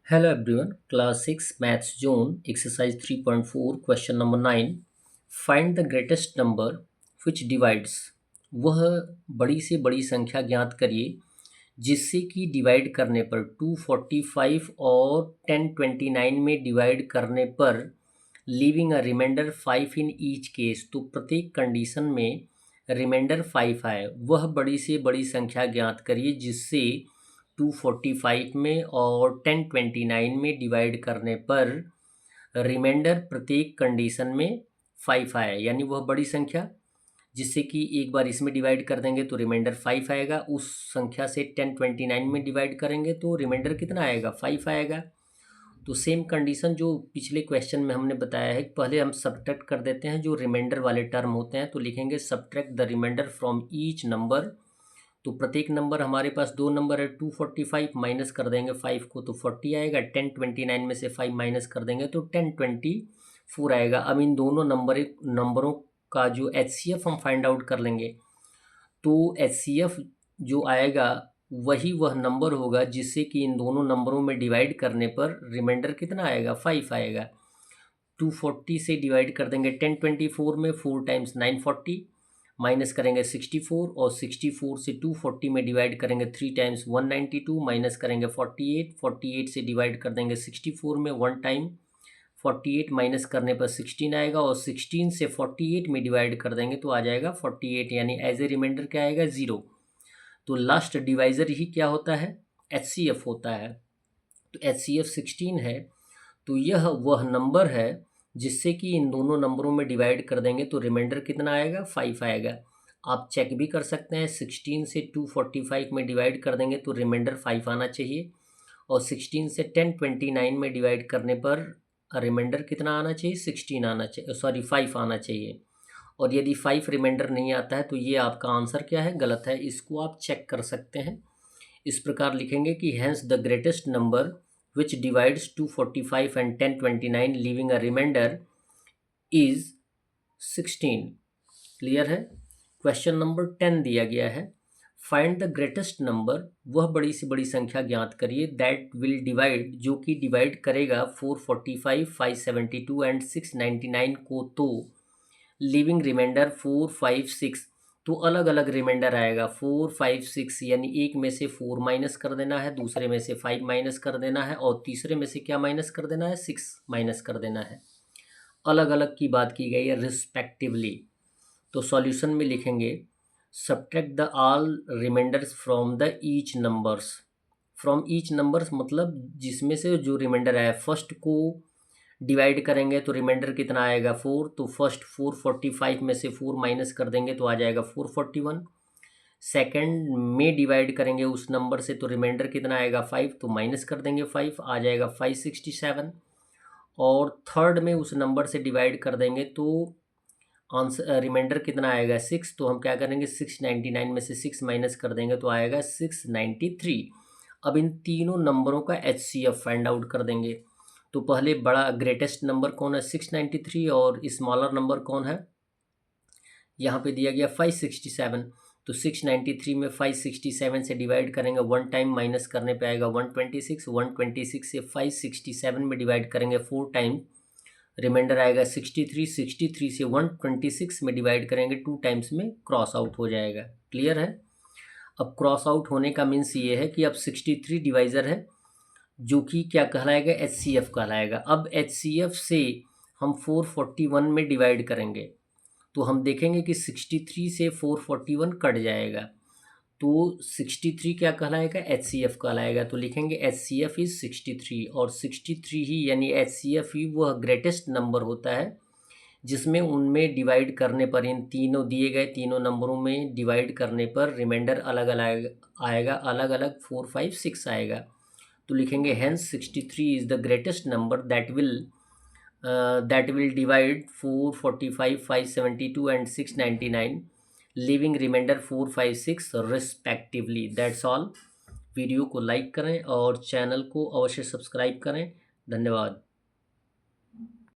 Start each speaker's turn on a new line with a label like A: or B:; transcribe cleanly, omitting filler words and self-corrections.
A: Hello everyone, class 6 maths zone exercise 3.4 question number 9. Find the greatest number which divides. वह बड़ी से बड़ी संख्या ज्ञात करिए जिससे कि डिवाइड करने पर 245 और 1029 में डिवाइड करने पर leaving a reminder 5 in each case. तो प्रत्येक कंडीशन में रिमाइंडर 5 आए। वह बड़ी से बड़ी संख्या ज्ञात करिए जिससे 245 में और 1029 में डिवाइड करने पर रिमाइंडर प्रत्येक कंडीशन में 5 आया। यानी वह बड़ी संख्या जिससे कि एक बार इसमें डिवाइड कर देंगे तो रिमाइंडर 5 आएगा, उस संख्या से 1029 में डिवाइड करेंगे तो रिमाइंडर कितना आएगा, 5 आएगा। तो सेम कंडीशन जो पिछले क्वेश्चन में हमने बताया है, पहले हम सब्ट्रैक्ट कर देते हैं जो रिमाइंडर वाले टर्म होते हैं। तो लिखेंगे subtract the reminder from each number. तो प्रत्येक नंबर हमारे पास दो नंबर है, 245 माइनस कर देंगे 5 को तो 40 आएगा, 1029 में से 5 माइनस कर देंगे तो 1024 आएगा। अब इन दोनों नंबरों का जो HCF हम फाइंड आउट कर लेंगे। तो HCF जो आएगा वही वह नंबर होगा जिससे कि इन दोनों नंबरों में डिवाइड करने पर रिमाइंडर कितना आएगा, 5 आएगा। 240 से डिवाइड कर देंगे 1024 में, 4 टाइम्स 940, माइनस करेंगे 64 और 64 से 240 में डिवाइड करेंगे 3 टाइम्स 192, माइनस करेंगे 48, 48 से डिवाइड कर देंगे 64 में 1 टाइम, 48 माइनस करने पर 16 आएगा और 16 से 48 में डिवाइड कर देंगे तो आ जाएगा 48। यानी एज ए रिमाइंडर क्या आएगा, 0। तो लास्ट डिवाइज़र ही क्या होता है, HCF होता है। तो HCF 16 है। तो यह वह नंबर है जिससे कि इन दोनों नंबरों में डिवाइड कर देंगे तो रिमाइंडर कितना आएगा, 5 आएगा। आप चेक भी कर सकते हैं, 16 से 245 में डिवाइड कर देंगे तो रिमाइंडर 5 आना चाहिए और 16 से 1029 में डिवाइड करने पर रिमाइंडर कितना आना चाहिए, 16 आना चाहिए, सॉरी 5 आना चाहिए। और यदि 5 रिमाइंडर नहीं आता है तो ये आपका आंसर क्या है, गलत है। इसको आप चेक कर सकते हैं। इस प्रकार लिखेंगे कि hence the greatest number which divides 245 and 1029 leaving a remainder is 16। Clear है। क्वेश्चन नंबर 10 दिया गया है, फाइंड द ग्रेटेस्ट नंबर, वह बड़ी से बड़ी संख्या ज्ञात करिए दैट विल डिवाइड, जो कि डिवाइड करेगा 445, 572 एंड 699 को, तो लिविंग रिमाइंडर 4, 5, 6। तो अलग अलग रिमाइंडर आएगा 4, 5, 6। यानी एक में से 4 माइनस कर देना है, दूसरे में से 5 माइनस कर देना है और तीसरे में से क्या माइनस कर देना है, 6 माइनस कर देना है। अलग अलग की बात की गई है रिस्पेक्टिवली। तो सॉल्यूशन में लिखेंगे subtract the all reminders from the each numbers. From each numbers मतलब जिसमें से जो रिमाइंडर आया, फर्स्ट को डिवाइड करेंगे तो रिमाइंडर कितना आएगा, 4। तो फर्स्ट 445 में से 4 माइनस कर देंगे तो आ जाएगा 441। सेकंड में डिवाइड करेंगे उस नंबर से तो रिमाइंडर कितना आएगा, 5। तो माइनस कर देंगे 5, आ जाएगा 567। और थर्ड में उस नंबर से डिवाइड कर देंगे तो आंसर रिमाइंडर कितना आएगा, 6। तो हम क्या करेंगे, 699 में से 6 माइनस कर देंगे तो आएगा 693। अब इन तीनों नंबरों का HCF फाइंड आउट कर देंगे। तो पहले बड़ा ग्रेटेस्ट नंबर कौन है, 693, और स्मॉलर नंबर कौन है, यहाँ पे दिया गया 567। तो 693 में 567 से डिवाइड करेंगे, 1 टाइम माइनस करने पे आएगा 126, 126 से 567 में डिवाइड करेंगे 4 टाइम, रिमाइंडर आएगा 63, 63 से 126 में डिवाइड करेंगे 2 टाइम्स में क्रॉस आउट हो जाएगा। क्लियर है। अब क्रॉस आउट होने का मीन्स ये है कि अब 63 डिवाइज़र है जो कि क्या कहलाएगा, HCF कहलाएगा। अब HCF से हम 441 में डिवाइड करेंगे तो हम देखेंगे कि 63 से 441 कट जाएगा तो 63 क्या कहलाएगा, HCF कहलाएगा। तो लिखेंगे HCF इज 63, और 63 ही यानी HCF ही वह ग्रेटेस्ट नंबर होता है जिसमें उनमें डिवाइड करने पर, इन तीनों दिए गए तीनों नंबरों में डिवाइड करने पर रिमाइंडर अलग अलग आएगा, अलग अलग 4, 5, 6 आएगा। तो लिखेंगे hence 63 is the greatest number that will divide 445, 572 and 699, leaving reminder 4, 5, 6 respectively. That's all. Video को लाइक करें और चैनल को अवश्य सब्सक्राइब करें। धन्यवाद।